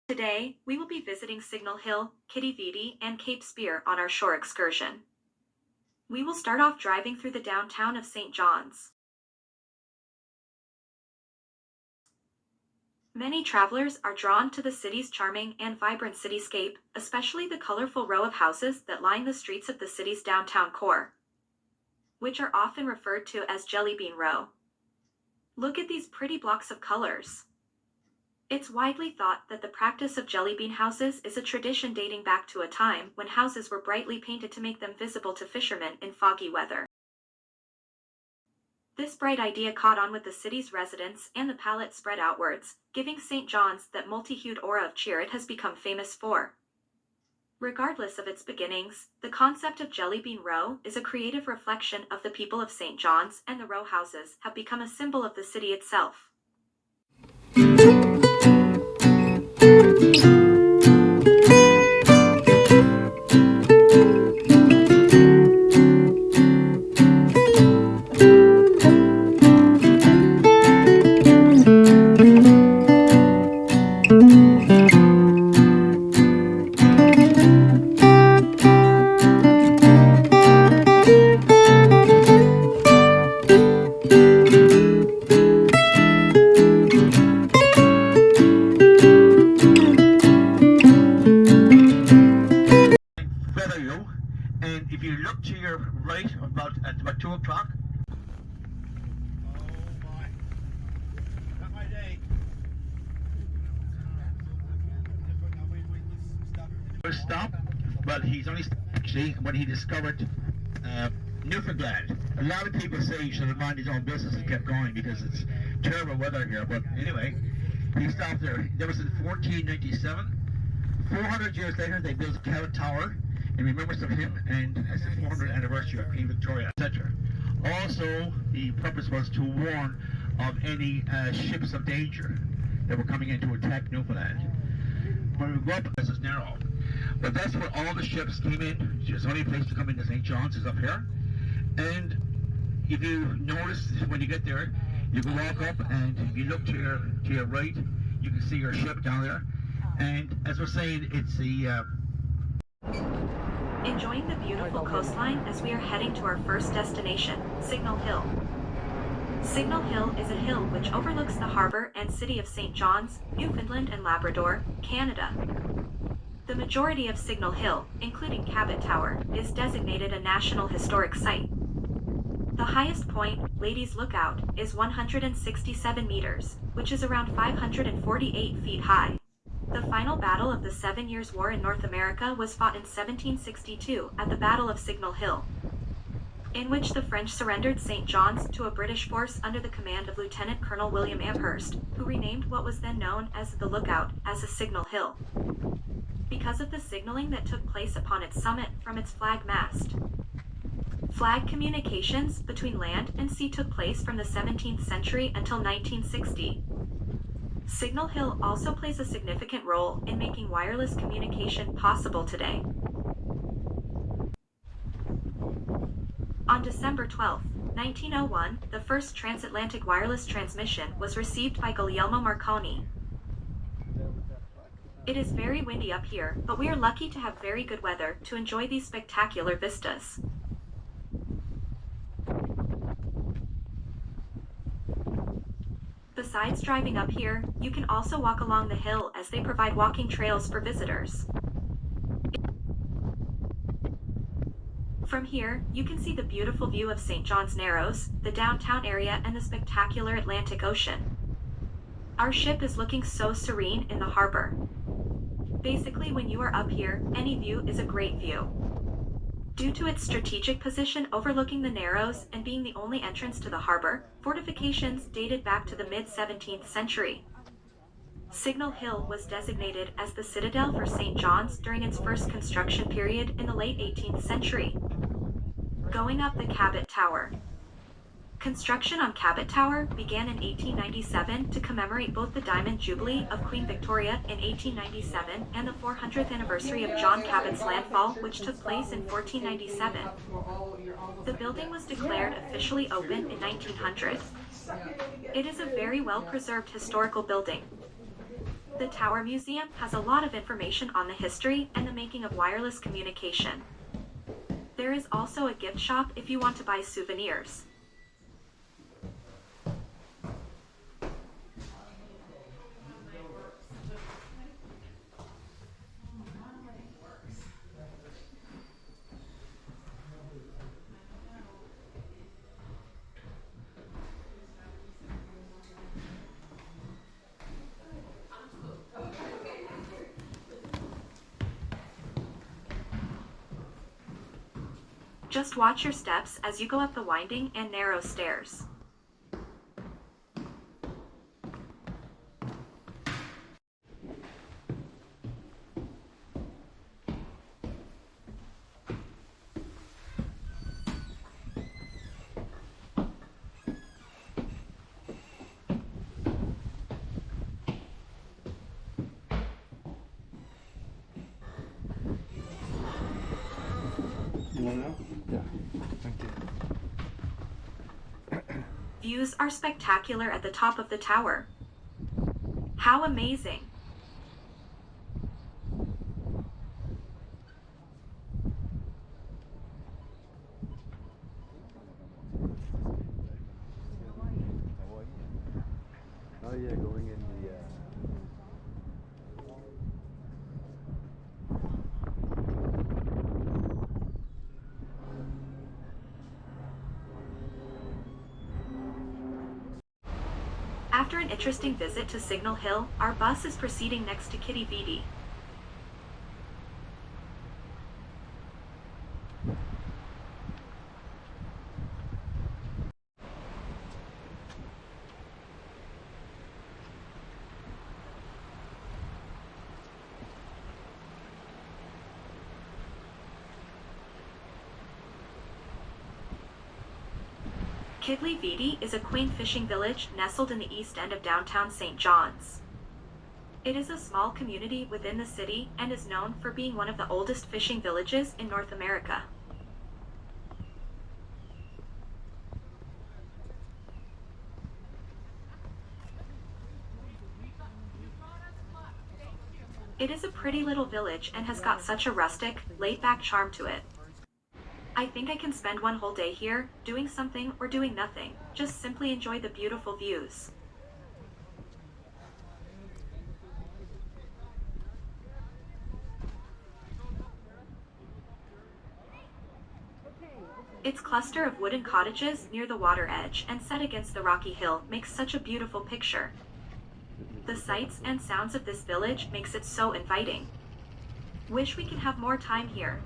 Today, we will be visiting Signal Hill, Quidi Vidi, and Cape Spear on our shore excursion. We will start off driving through the downtown of St. John's. Many travelers are drawn to the city's charming and vibrant cityscape, especially the colorful row of houses that line the streets of the city's downtown core, which are often referred to as Jellybean Row. Look at these pretty blocks of colors. It's widely thought that the practice of jellybean houses is a tradition dating back to a time when houses were brightly painted to make them visible to fishermen in foggy weather. This bright idea caught on with the city's residents, and the palette spread outwards, giving St. John's that multi-hued aura of cheer it has become famous for. Regardless of its beginnings, the concept of Jellybean Row is a creative reflection of the people of St. John's, and the row houses have become a symbol of the city itself. And if you look to your right at about 2 o'clock. Oh my. Not my day. Stop, but he's only actually when he discovered Newfoundland. A lot of people say he should have minded his own business and kept going because it's terrible weather here. But anyway, he stopped there. That was in 1497. 400 years later, they built Cabot Tower in remembrance of him, and as the 400th anniversary of Queen Victoria, etc. Also, the purpose was to warn of any ships of danger that were coming in to attack Newfoundland. When we go up, this is narrow, but that's where all the ships came in. There's only a place to come into St. John's is up here. And if you notice, when you get there, you can walk up, and if you look to your right, you can see your ship down there. And as we're saying, it's the Enjoying the beautiful coastline as we are heading to our first destination, Signal Hill. Signal Hill is a hill which overlooks the harbor and city of St. John's, Newfoundland and Labrador, Canada. The majority of Signal Hill, including Cabot Tower, is designated a National Historic Site. The highest point, Ladies Lookout, is 167 meters, which is around 548 feet high. The final battle of the 7 Years' War in North America was fought in 1762 at the Battle of Signal Hill, in which the French surrendered St. John's to a British force under the command of Lieutenant Colonel William Amherst, who renamed what was then known as the Lookout as a Signal Hill, because of the signaling that took place upon its summit from its flag mast. Flag communications between land and sea took place from the 17th century until 1960. Signal Hill also plays a significant role in making wireless communication possible today. On December 12, 1901, the first transatlantic wireless transmission was received by Guglielmo Marconi. It is very windy up here, but we are lucky to have very good weather to enjoy these spectacular vistas. Besides driving up here, you can also walk along the hill as they provide walking trails for visitors. From here, you can see the beautiful view of St. John's Narrows, the downtown area, and the spectacular Atlantic Ocean. Our ship is looking so serene in the harbor. Basically, when you are up here, any view is a great view. Due to its strategic position overlooking the Narrows and being the only entrance to the harbor, fortifications dated back to the mid-17th century. Signal Hill was designated as the citadel for St. John's during its first construction period in the late 18th century. Going up the Cabot Tower. Construction on Cabot Tower began in 1897 to commemorate both the Diamond Jubilee of Queen Victoria in 1897 and the 400th anniversary of John Cabot's landfall, which took place in 1497. The building was declared officially open in 1900. It is a very well-preserved historical building. The Tower Museum has a lot of information on the history and the making of wireless communication. There is also a gift shop if you want to buy souvenirs. Just watch your steps as you go up the winding and narrow stairs. Yeah, thank you. Views are spectacular at the top of the tower. How amazing! Oh yeah, going in the After an interesting visit to Signal Hill, our bus is proceeding next to Quidi Vidi. Quidi Vidi is a quaint fishing village nestled in the east end of downtown St. John's. It is a small community within the city and is known for being one of the oldest fishing villages in North America. It is a pretty little village and has got such a rustic, laid-back charm to it. I think I can spend one whole day here, doing something or doing nothing, just simply enjoy the beautiful views. Its cluster of wooden cottages near the water edge and set against the rocky hill makes such a beautiful picture. The sights and sounds of this village makes it so inviting. Wish we could have more time here.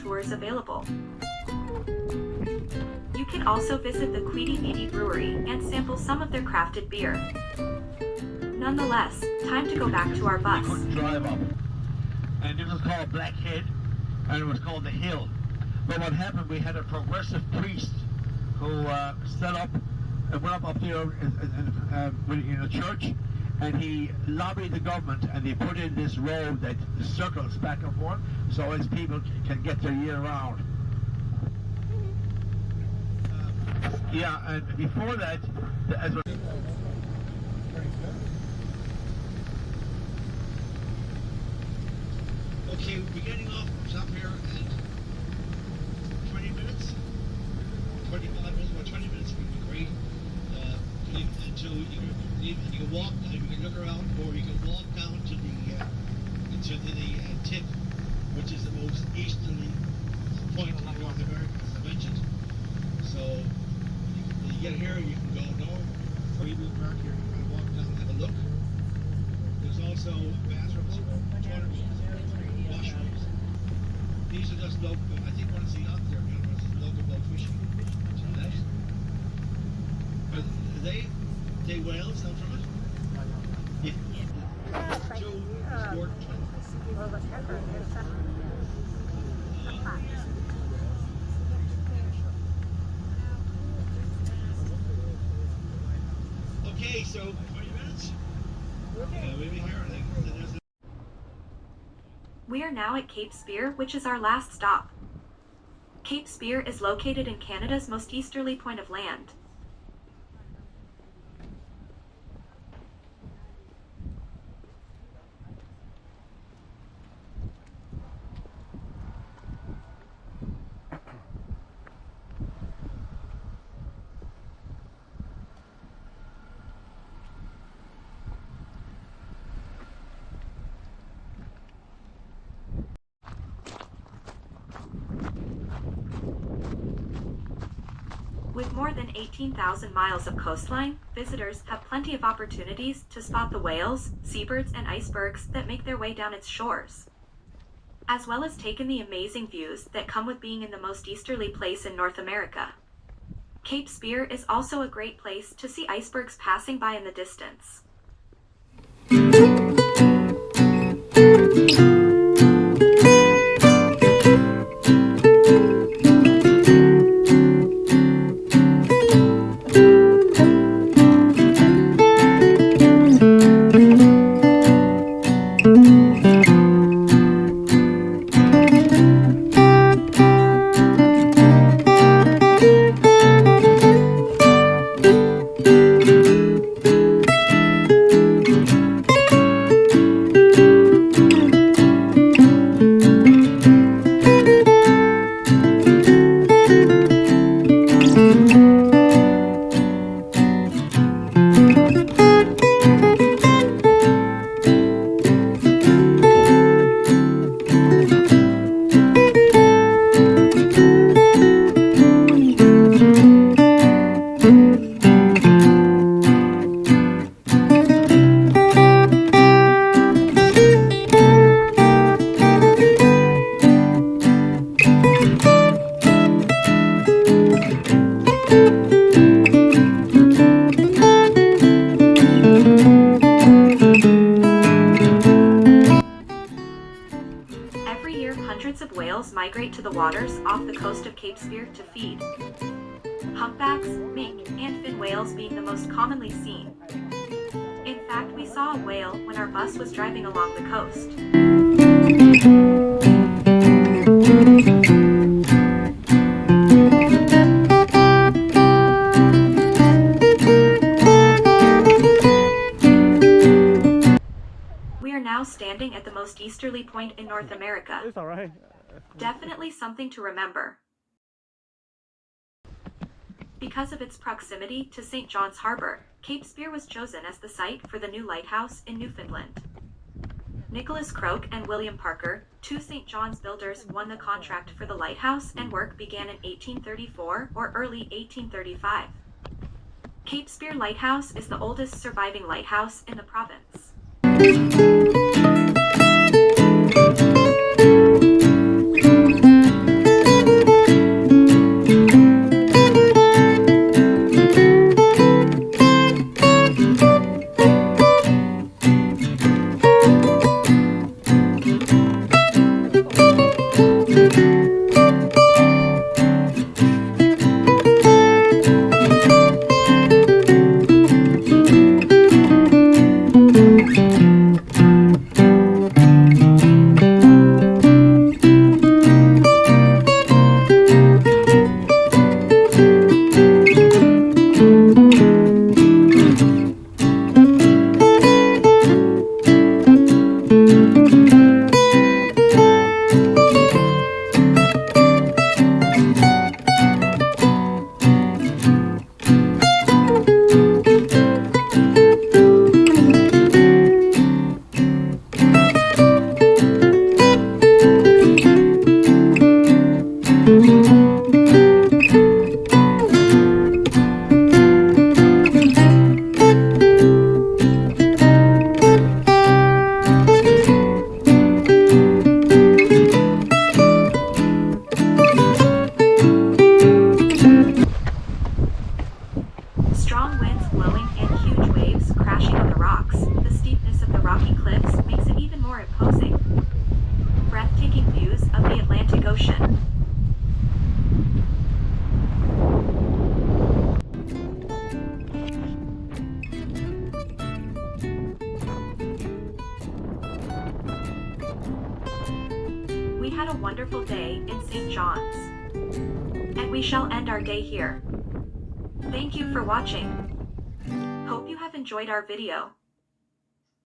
tours available. You can also visit the Quidi Vidi Brewery and sample some of their crafted beer. Nonetheless, time to go back to our bus. We couldn't drive up. And it was called Blackhead, and it was called the Hill. But what happened, we had a progressive priest who set up and went up there in a church, and he lobbied the government, and they put in this road that circles back and forth, so as people can get there year round. Yeah, and before that, as well. Okay, we're getting off up here in 20 minutes, 25 minutes, about 20 minutes would be great. Until you can walk, you can look around, or you can walk down to the tip, which is the most easterly point in North America, as I mentioned. So when you get here, you can go north, or you move back here, you can walk down and have a look. There's also bathrooms, toilet rooms, washrooms. These are just local. I think one is the yacht there, the other one is local boat fishing. To the left. But they whales down from it? Yeah. Two sport. Okay, so 20 minutes? We'll be here. We are now at Cape Spear, which is our last stop. Cape Spear is located in Canada's most easterly point of land. With more than 18,000 miles of coastline, visitors have plenty of opportunities to spot the whales, seabirds, and icebergs that make their way down its shores, as well as take in the amazing views that come with being in the most easterly place in North America. Cape Spear is also a great place to see icebergs passing by in the distance. Migrate to the waters off the coast of Cape Spear to feed. Humpbacks, mink, and fin whales being the most commonly seen. In fact, we saw a whale when our bus was driving along the coast. We are now standing at the most easterly point in North America. It's all right. Definitely something to remember. Because of its proximity to St. John's Harbour, Cape Spear was chosen as the site for the new lighthouse in Newfoundland. Nicholas Croke and William Parker, two St. John's builders, won the contract for the lighthouse, and work began in 1834 or early 1835. Cape Spear Lighthouse is the oldest surviving lighthouse in the province. Strong winds blowing and huge waves crashing on the rocks. The steepness of the rocky cliffs makes it even more imposing. Breathtaking views of the Atlantic Ocean. We had a wonderful day in St. John's. And we shall end our day here. Thank you for watching. Hope you have enjoyed our video.